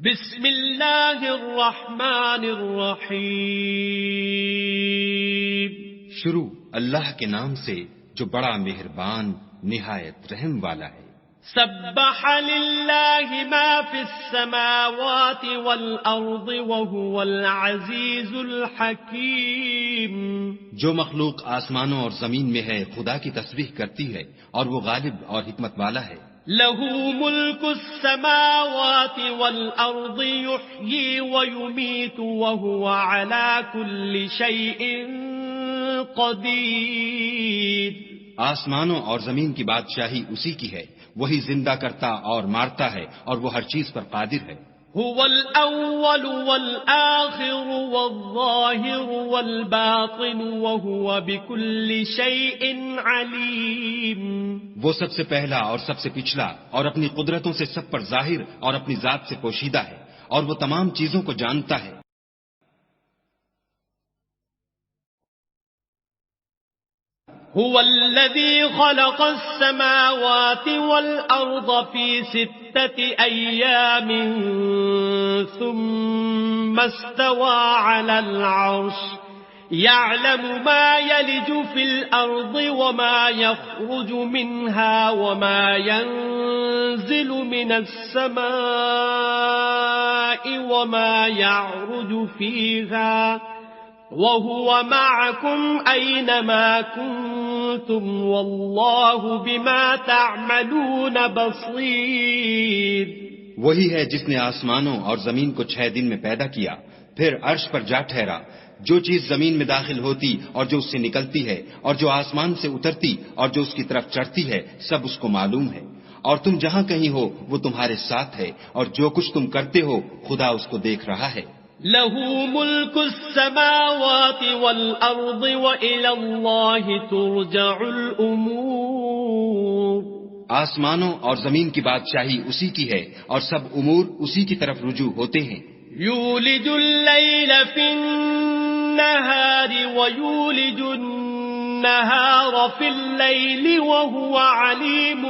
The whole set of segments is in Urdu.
بسم اللہ الرحمن الرحیم. شروع اللہ کے نام سے جو بڑا مہربان نہایت رحم والا ہے. سبح للہ ما فی السماوات والارض وهو العزیز الحکیم. جو مخلوق آسمانوں اور زمین میں ہے خدا کی تسبیح کرتی ہے اور وہ غالب اور حکمت والا ہے. له ملك السماوات والأرض يحيي ويميت وهو على كل شيء قدير. آسمانوں اور زمین کی بادشاہی اسی کی ہے، وہی زندہ کرتا اور مارتا ہے اور وہ ہر چیز پر قادر ہے. هو الأول والآخر والظاهر والباطن وهو بكل شيء عليم. وہ سب سے پہلا اور سب سے پچھلا اور اپنی قدرتوں سے سب پر ظاہر اور اپنی ذات سے پوشیدہ ہے اور وہ تمام چیزوں کو جانتا ہے. هو الذي خلق السماوات والأرض في 6 أيام ثم استوى على العرش يعلم ما يلج في الأرض وما يخرج منها وما ينزل من السماء وما يعرج فيها وهو معكم أينما كنتم والله بما تعملون بصير. وہی ہے جس نے آسمانوں اور زمین کو 6 دن میں پیدا کیا، پھر عرش پر جا ٹھہرا. جو چیز زمین میں داخل ہوتی اور جو اس سے نکلتی ہے اور جو آسمان سے اترتی اور جو اس کی طرف چڑھتی ہے سب اس کو معلوم ہے. اور تم جہاں کہیں ہو وہ تمہارے ساتھ ہے اور جو کچھ تم کرتے ہو خدا اس کو دیکھ رہا ہے. له ملك السماوات والأرض وإلى الله ترجع الأمور. آسمانوں اور زمین کی بادشاہی اسی کی ہے اور سب امور اسی کی طرف رجوع ہوتے ہیں. يولج الليل في النهار ويولج النهار في الليل وهو عليم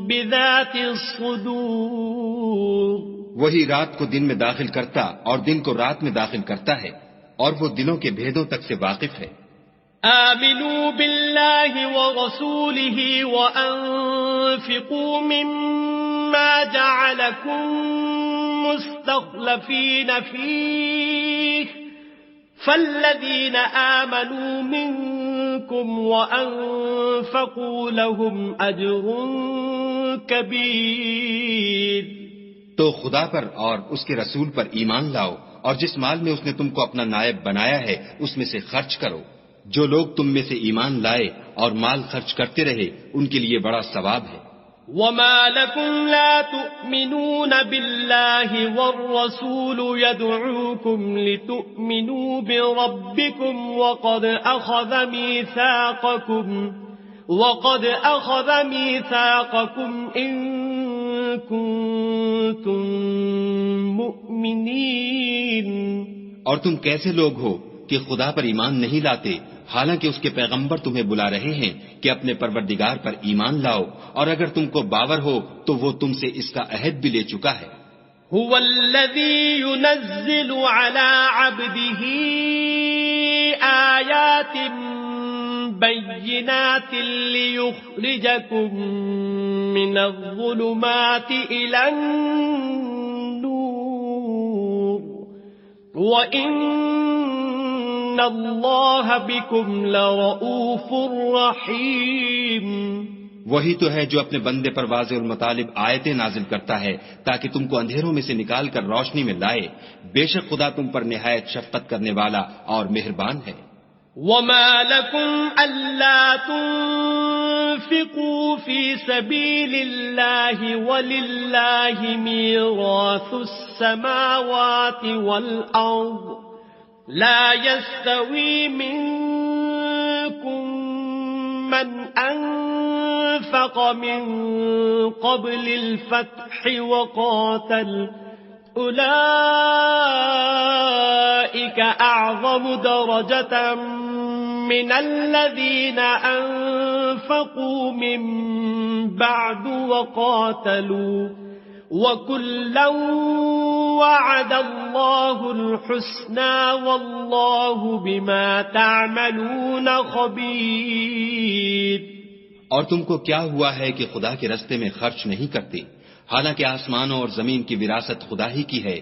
بذات الصدور. وہی رات کو دن میں داخل کرتا اور دن کو رات میں داخل کرتا ہے اور وہ دلوں کے بھیدوں تک سے واقف ہے. آمنوا بالله ورسوله وأنفقوا مما جعلكم مستخلفين فيه فالذين آمنوا منكم وأنفقوا لهم أجر كبير. تو خدا پر اور اس کے رسول پر ایمان لاؤ اور جس مال میں اس نے تم کو اپنا نائب بنایا ہے اس میں سے خرچ کرو. جو لوگ تم میں سے ایمان لائے اور مال خرچ کرتے رہے ان کے لیے بڑا ثواب ہے. وما لكم لا تؤمنون بالله والرسول يدعوكم لتؤمنوا بربكم وقد أخذ ميثاقكم إن كنتم مؤمنين. اور تم کیسے لوگ ہو کہ خدا پر ایمان نہیں لاتے حالانکہ اس کے پیغمبر تمہیں بلا رہے ہیں کہ اپنے پروردگار پر ایمان لاؤ، اور اگر تم کو باور ہو تو وہ تم سے اس کا عہد بھی لے چکا ہے. هو الذي ينزل على عبده آيات بينات ليخرجكم من الظلمات إلى النور وإن الله بكم لرؤوف رحيم. وہی تو ہے جو اپنے بندے پر واضح المطالب آیتیں نازل کرتا ہے تاکہ تم کو اندھیروں میں سے نکال کر روشنی میں لائے. بے شک خدا تم پر نہایت شفقت کرنے والا اور مہربان ہے. وما لكم ألا تنفقوا في سبيل الله ولله ميراث السماوات والأرض لا يستوي منكم من أنفق من قبل الفتح وقاتل أولئك أعظم درجة من الذين أنفقوا من بعد وقاتلوا وَكُلًّا وَعَدَ اللَّهُ الْحُسْنَى وَاللَّهُ بِمَا تَعْمَلُونَ خَبِيرٌ۔ اور تم کو کیا ہوا ہے کہ خدا کے رستے میں خرچ نہیں کرتے، حالانکہ آسمانوں اور زمین کی وراثت خدا ہی کی ہے۔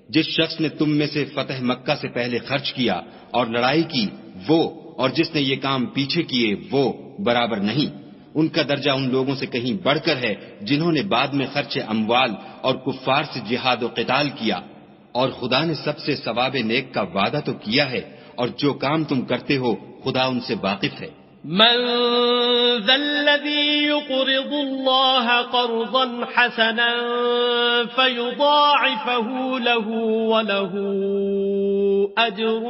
جس شخص نے تم میں سے فتح مکہ سے پہلے خرچ کیا اور لڑائی کی وہ، اور جس نے یہ کام پیچھے کیے وہ برابر نہیں۔ ان کا درجہ ان لوگوں سے کہیں بڑھ کر ہے جنہوں نے بعد میں خرچ اموال اور کفار سے جہاد و قتال کیا، اور خدا نے سب سے ثواب نیک کا وعدہ تو کیا ہے، اور جو کام تم کرتے ہو خدا ان سے واقف ہے۔ من ذا الذي يقرض الله قرضا حسنا فيضاعفه له وله أجر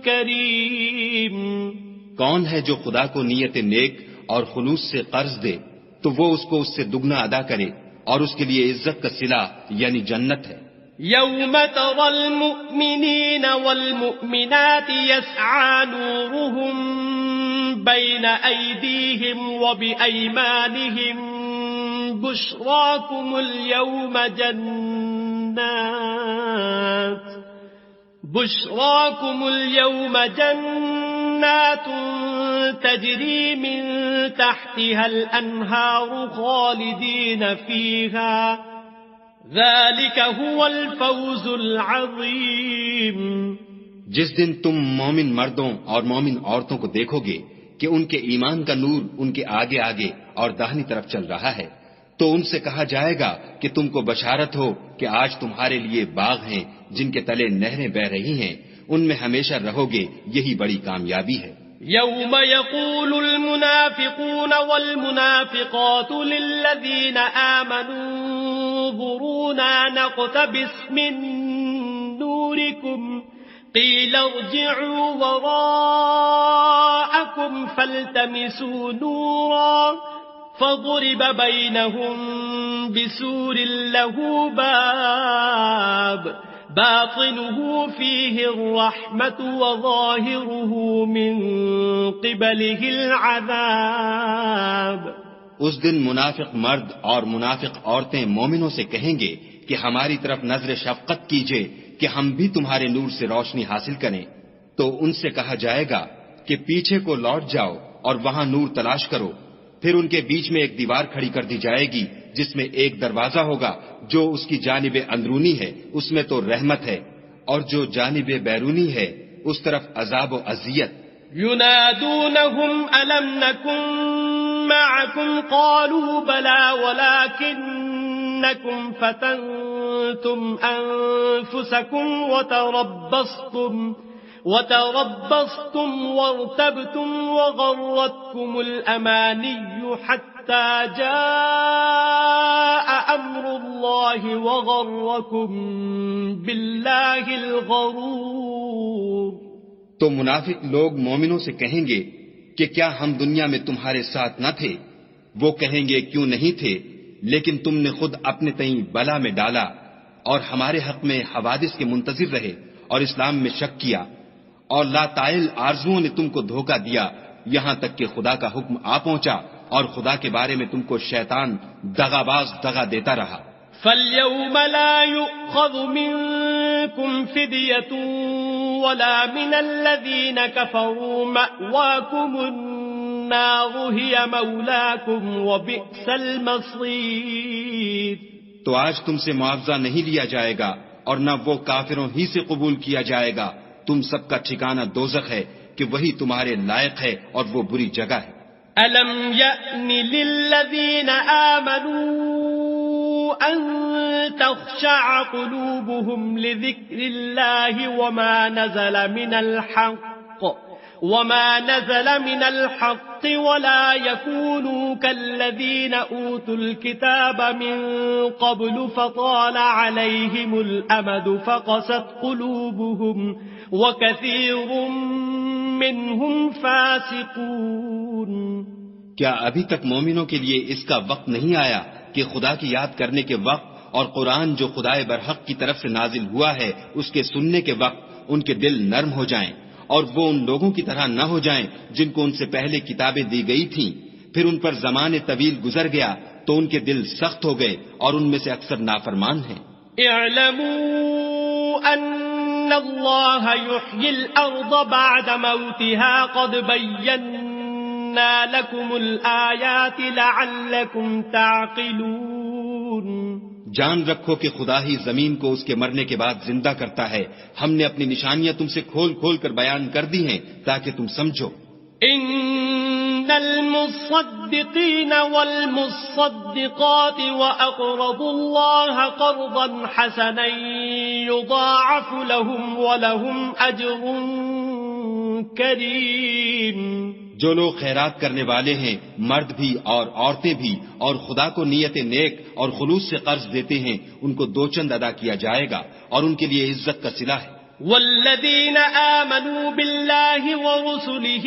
كريم۔ کون ہے جو خدا کو نیت نیک اور خلوص سے قرض دے تو وہ اس کو اس سے دگنا ادا کرے، اور اس کے لیے عزت کا صلہ یعنی جنت ہے۔ يوم ترى المؤمنين والمؤمنات يسعى نورهم بين أيديهم وبأيمانهم بشراكم اليوم جنات تجري من تحتها الأنهار خالدين فيها ذلك هو الفوز العظيم۔ جس دن تم مومن مردوں اور مومن عورتوں کو دیکھو گے کہ ان کے ایمان کا نور ان کے آگے آگے اور داہنی طرف چل رہا ہے، تو ان سے کہا جائے گا کہ تم کو بشارت ہو کہ آج تمہارے لیے باغ ہیں جن کے تلے نہریں بہ رہی ہیں، ان میں ہمیشہ رہو گے، یہی بڑی کامیابی ہے۔ يوم يقول المنافقون والمنافقات للذين آمنوا انظرونا نقتبس من نوركم قيل ارجعوا وراءكم فالتمسوا نورا فضرب بينهم بسور له باب باطنه فيه الرحمة وظاهره من قبله العذاب۔ اس دن منافق مرد اور منافق عورتیں مومنوں سے کہیں گے کہ ہماری طرف نظر شفقت کیجئے کہ ہم بھی تمہارے نور سے روشنی حاصل کریں، تو ان سے کہا جائے گا کہ پیچھے کو لوٹ جاؤ اور وہاں نور تلاش کرو۔ پھر ان کے بیچ میں ایک دیوار کھڑی کر دی جائے گی جس میں ایک دروازہ ہوگا، جو اس کی جانب اندرونی ہے اس میں تو رحمت ہے، اور جو جانب بیرونی ہے اس طرف عذاب و اذیت۔ ينادونهم ألم نكن معكم قالوا بلى ولكنكم فتنتم أنفسكم وتربصتم وارتبتم وغرتكم الأماني حتى جاء أمر الله وغركم بالله الغرور۔ تو منافق لوگ مومنوں سے کہیں گے کہ کیا ہم دنیا میں تمہارے ساتھ نہ تھے؟ وہ کہیں گے کیوں نہیں تھے، لیکن تم نے خود اپنے تئیں بلا میں ڈالا اور ہمارے حق میں حوادث کے منتظر رہے اور اسلام میں شک کیا، اور لاتائل آرزوؤں نے تم کو دھوکہ دیا، یہاں تک کہ خدا کا حکم آ پہنچا اور خدا کے بارے میں تم کو شیطان دغاباز دغا دیتا رہا۔ فَالْيَوْمَ لَا يُؤْخَذُ مِنكُمْ فِدْيَةٌ وَلَا مِنَ الَّذِينَ كَفَرُوا مَأْوَاكُمُ النَّارُ هِيَ مَوْلَاكُمْ وَبِئْسَ الْمَصِيرُ۔ تو آج تم سے معاوضہ نہیں لیا جائے گا اور نہ وہ کافروں ہی سے قبول کیا جائے گا، تم سب کا ٹھکانہ دوزخ ہے کہ وہی تمہارے لائق ہے اور وہ بری جگہ ہے۔ أَلَمْ يَأْنِ لِلَّذِينَ آمَنُوا أَن تَخْشَعَ قُلُوبُهُمْ لِذِكْرِ اللَّهِ وَمَا نَزَلَ مِنَ الْحَقِّ وَلَا يَكُونُوا كَالَّذِينَ أُوتُوا الْكِتَابَ مِنْ قَبْلُ فَطَالَ عَلَيْهِمُ الْأَمَدُ فَقَسَتْ قُلُوبُهُمْ وَكَثِيرٌ مِّنْهُمْ فَاسِقُونَ۔ کیا ابھی تک مومنوں کے لیے اس کا وقت نہیں آیا کہ خدا کی یاد کرنے کے وقت اور قرآن جو خدائے برحق کی طرف سے نازل ہوا ہے اس کے سننے کے وقت ان کے دل نرم ہو جائیں اور وہ ان لوگوں کی طرح نہ ہو جائیں جن کو ان سے پہلے کتابیں دی گئی تھیں، پھر ان پر زمان طویل گزر گیا تو ان کے دل سخت ہو گئے اور ان میں سے اکثر نافرمان ہیں۔ اعلموا ان اللہ یحیی الارض بعد موتها قد بینا لکم الآیات لعلکم تعقلون۔ جان رکھو کہ خدا ہی زمین کو اس کے مرنے کے بعد زندہ کرتا ہے، ہم نے اپنی نشانیاں تم سے کھول کھول کر بیان کر دی ہیں تاکہ تم سمجھو۔ ان المصدقین والمصدقات واقرضوا اللہ قرضا حسنا یضاعف لهم ولهم اجر کریم۔ جو لوگ خیرات کرنے والے ہیں، مرد بھی اور عورتیں بھی، اور خدا کو نیت نیک اور خلوص سے قرض دیتے ہیں، ان کو دو چند ادا کیا جائے گا اور ان کے لیے عزت کا صلہ ہے۔ والذین آمنوا باللہ ورسلہ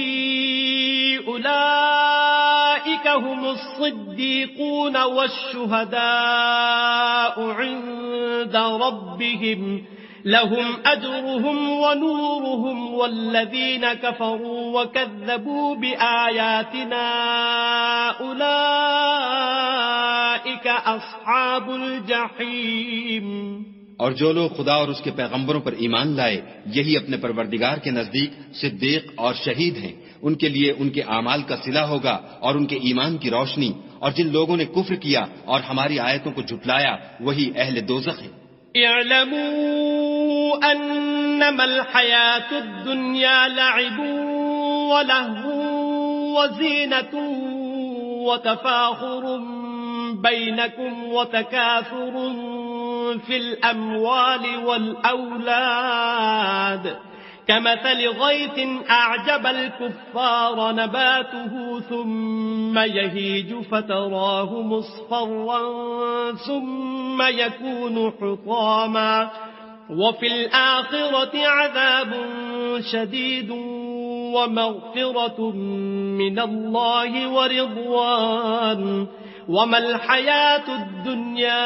اولئک هم الصدیقون والشہداء عند ربهم لهم اجرهم ونورهم والذین کفروا وکذبوا بآیاتنا اولئک اصحاب الجحیم۔ اور جو لوگ خدا اور اس کے پیغمبروں پر ایمان لائے، یہی اپنے پروردگار کے نزدیک صدیق اور شہید ہیں، ان کے لیے ان کے اعمال کا صلہ ہوگا اور ان کے ایمان کی روشنی، اور جن لوگوں نے کفر کیا اور ہماری آیتوں کو جھٹلایا وہی اہل دوزخ ہیں۔ اعلموا انما الحیاة الدنیا لعب ولہو وزینة وتفاخر بینکم وتکاثر في الأموال والأولاد كمثل غيث أعجب الكفار نباته ثم يهيج فتراه مصفرا ثم يكون حطاما وفي الآخرة عذاب شديد ومغفرة من الله ورضوان وَمَا الْحَيَاةُ الدُّنْيَا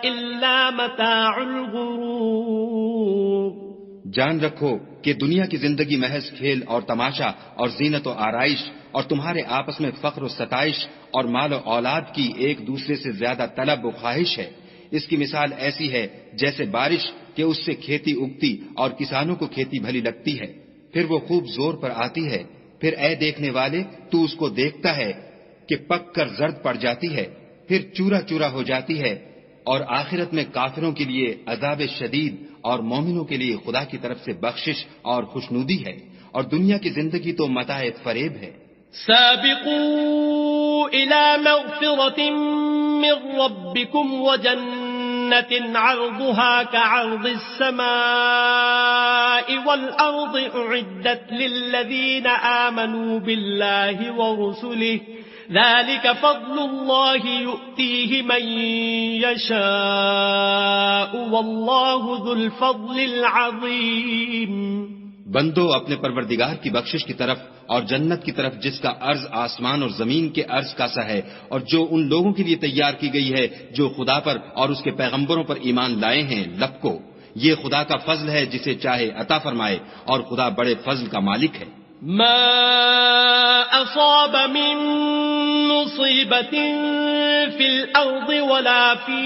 إِلَّا مَتَاعُ الْغُرُورِ۔ جان رکھو کہ دنیا کی زندگی محض کھیل اور تماشا اور زینت و آرائش اور تمہارے آپس میں فخر و ستائش اور مال و اولاد کی ایک دوسرے سے زیادہ طلب و خواہش ہے۔ اس کی مثال ایسی ہے جیسے بارش کہ اس سے کھیتی اگتی اور کسانوں کو کھیتی بھلی لگتی ہے، پھر وہ خوب زور پر آتی ہے، پھر اے دیکھنے والے تو اس کو دیکھتا ہے کہ پک کر زرد پڑ جاتی ہے، پھر چورا چورا ہو جاتی ہے، اور آخرت میں کافروں کے لیے عذاب شدید اور مومنوں کے لیے خدا کی طرف سے بخشش اور خوشنودی ہے، اور دنیا کی زندگی تو متاع فریب ہے۔ سابقوا الى مغفرة من ربكم وجنة عرضها كعرض السماء والأرض اعدت للذين آمنوا بالله ورسله ذلك فضل الله يؤتيه من يشاء والله ذو الفضل العظيم۔ بندو اپنے پروردگار کی بخشش کی طرف اور جنت کی طرف جس کا عرض آسمان اور زمین کے عرض کا سا ہے، اور جو ان لوگوں کے لیے تیار کی گئی ہے جو خدا پر اور اس کے پیغمبروں پر ایمان لائے ہیں، لبکو، یہ خدا کا فضل ہے جسے چاہے عطا فرمائے، اور خدا بڑے فضل کا مالک ہے۔ ما أصاب من مصيبة في الأرض ولا في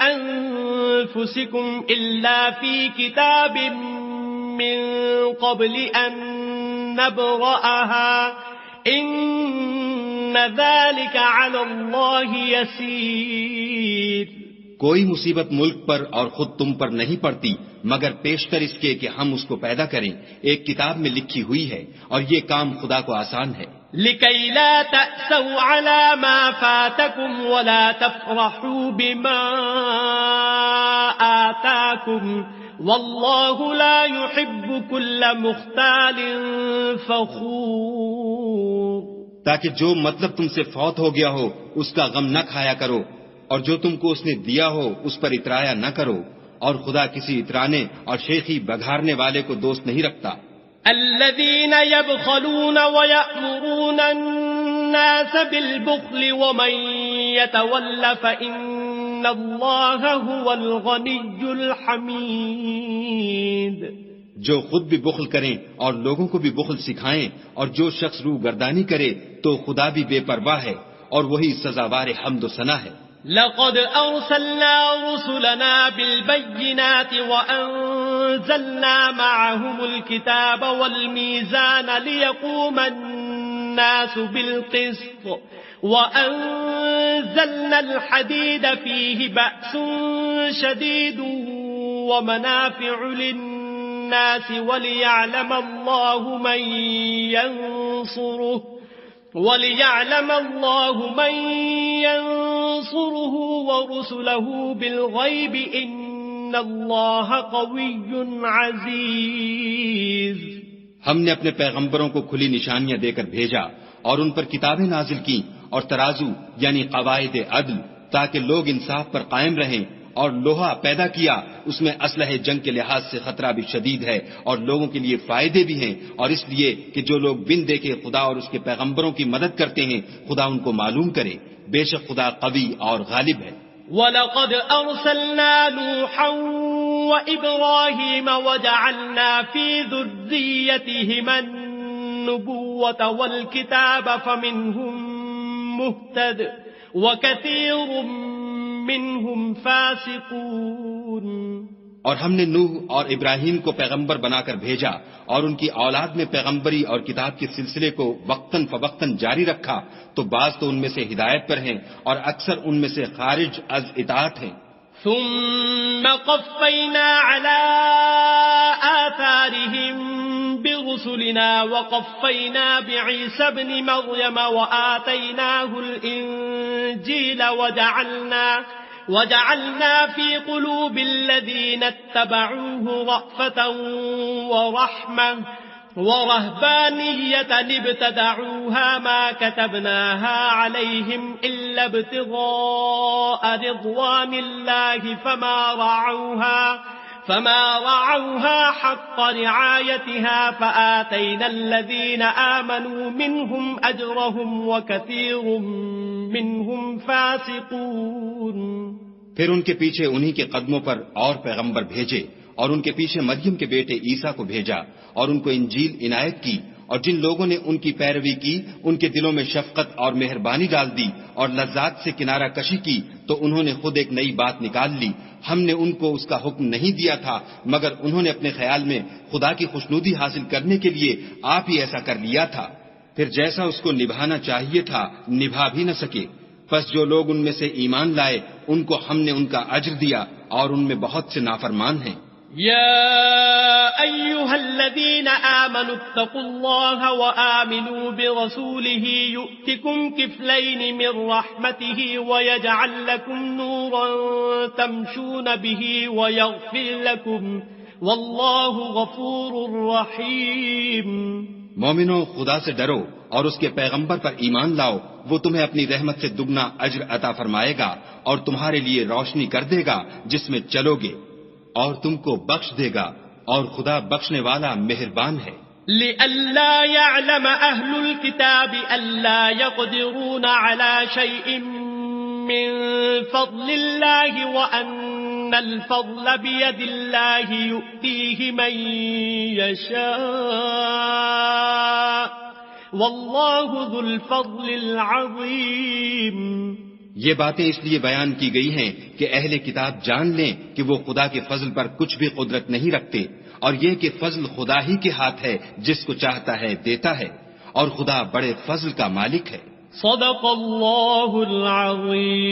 أنفسكم إلا في كتاب من قبل أن نبرأها إن ذلك على الله يسير۔ کوئی مصیبت ملک پر اور خود تم پر نہیں پڑتی مگر پیشتر اس کے کہ ہم اس کو پیدا کریں، ایک کتاب میں لکھی ہوئی ہے، اور یہ کام خدا کو آسان ہے۔ لِكَيْ لَا تَأْسَوْا عَلَى مَا فَاتَكُمْ وَلَا تَفْرَحُوا بِمَا آتَاكُمْ وَاللَّهُ لَا يُحِبُّ كُلَّ مُخْتَالٍ فَخُورٍ۔ تاکہ جو مطلب تم سے فوت ہو گیا ہو اس کا غم نہ کھایا کرو، اور جو تم کو اس نے دیا ہو اس پر اترایا نہ کرو، اور خدا کسی اترانے اور شیخی بگھارنے والے کو دوست نہیں رکھتا۔ الذين يبخلون ويأمرون الناس بالبخل ومن يتول فإن الله هو الغني الحميد۔ جو خود بھی بخل کریں اور لوگوں کو بھی بخل سکھائیں، اور جو شخص روح گردانی کرے تو خدا بھی بے پرواہ ہے اور وہی سزاوار حمد و ثنا ہے۔ لقد أرسلنا رسلنا بالبينات وأنزلنا معهم الكتاب والميزان ليقوم الناس بالقسط وأنزلنا الحديد فيه بأس شديد ومنافع للناس وليعلم الله من ينصره ورسله بالغيب إن الله قوي عزيز۔ ہم نے اپنے پیغمبروں کو کھلی نشانیاں دے کر بھیجا اور ان پر کتابیں نازل کی اور ترازو یعنی قواعد عدل، تاکہ لوگ انصاف پر قائم رہیں، اور لوہا پیدا کیا، اس میں اسلحہ جنگ کے لحاظ سے خطرہ بھی شدید ہے اور لوگوں کے لیے فائدے بھی ہیں، اور اس لیے کہ جو لوگ بن دیکھے خدا اور اس کے پیغمبروں کی مدد کرتے ہیں خدا ان کو معلوم کرے، بے شک خدا قوی اور غالب ہے۔ وَلَقَدْ أَرْسَلْنَا نُوحًا وَإِبْرَاهِيمَ وَجَعَلْنَا فِي ذُرِّيَّتِهِمَا النُّبُوَّةَ وَالْكِتَابَ فَمِنْهُمْ مُهْتَدٍ وَكَثِيرٌ منہم فاسقون۔ اور ہم نے نوح اور ابراہیم کو پیغمبر بنا کر بھیجا اور ان کی اولاد میں پیغمبری اور کتاب کے سلسلے کو وقتاً فوقتاً جاری رکھا، تو بعض تو ان میں سے ہدایت پر ہیں اور اکثر ان میں سے خارج از اطاعت ہیں۔ ثم قفینا علی آثارهم برسلنا وقفینا بعیسی ابن مریم وآتیناه الانجیل وجعلنا في قلوب الذين اتبعوه رأفة ورحمة ورهبانية ابتدعوها ما كتبناها عليهم إلا ابتغاء رضوان الله فما رعوها حق رعايتها فآتينا الذين آمنوا منهم أجرهم وكثير منهم فاسقون۔ پھر ان کے پیچھے انہی کے قدموں پر اور پیغمبر بھیجے اور ان کے پیچھے مریم کے بیٹے عیسیٰ کو بھیجا اور ان کو انجیل عنایت کی، اور جن لوگوں نے ان کی پیروی کی ان کے دلوں میں شفقت اور مہربانی ڈال دی اور لذات سے کنارہ کشی کی، تو انہوں نے خود ایک نئی بات نکال لی۔ ہم نے ان کو اس کا حکم نہیں دیا تھا مگر انہوں نے اپنے خیال میں خدا کی خوشنودی حاصل کرنے کے لیے آپ ہی ایسا کر لیا تھا، پھر جیسا اس کو نبھانا چاہیے تھا نبھا بھی نہ سکے۔ پس جو لوگ ان میں سے ایمان لائے ان کو ہم نے ان کا اجر دیا اور ان میں بہت سے نافرمان ہیں۔ يا أيها الذين آمنوا اتقوا الله وآمنوا برسوله يؤتكم كفلين من رحمته ويجعل لكم نورا تمشون به ويغفر لكم والله غفور رحيم۔ مومنوں، خدا سے ڈرو اور اس کے پیغمبر پر ایمان لاؤ، وہ تمہیں اپنی رحمت سے دگنا اجر عطا فرمائے گا اور تمہارے لیے روشنی کر دے گا جس میں چلو گے، اور تم کو بخش دے گا، اور خدا بخشنے والا مہربان ہے۔ لئلا يعلم أهل الكتاب ألا يقدرون على شيء من فضل الله وأن الفضل بيد الله يؤتيه من يشاء والله ذو الفضل العظيم۔ یہ باتیں اس لیے بیان کی گئی ہیں کہ اہل کتاب جان لیں کہ وہ خدا کے فضل پر کچھ بھی قدرت نہیں رکھتے، اور یہ کہ فضل خدا ہی کے ہاتھ ہے، جس کو چاہتا ہے دیتا ہے، اور خدا بڑے فضل کا مالک ہے۔ صدق اللہ العظیم۔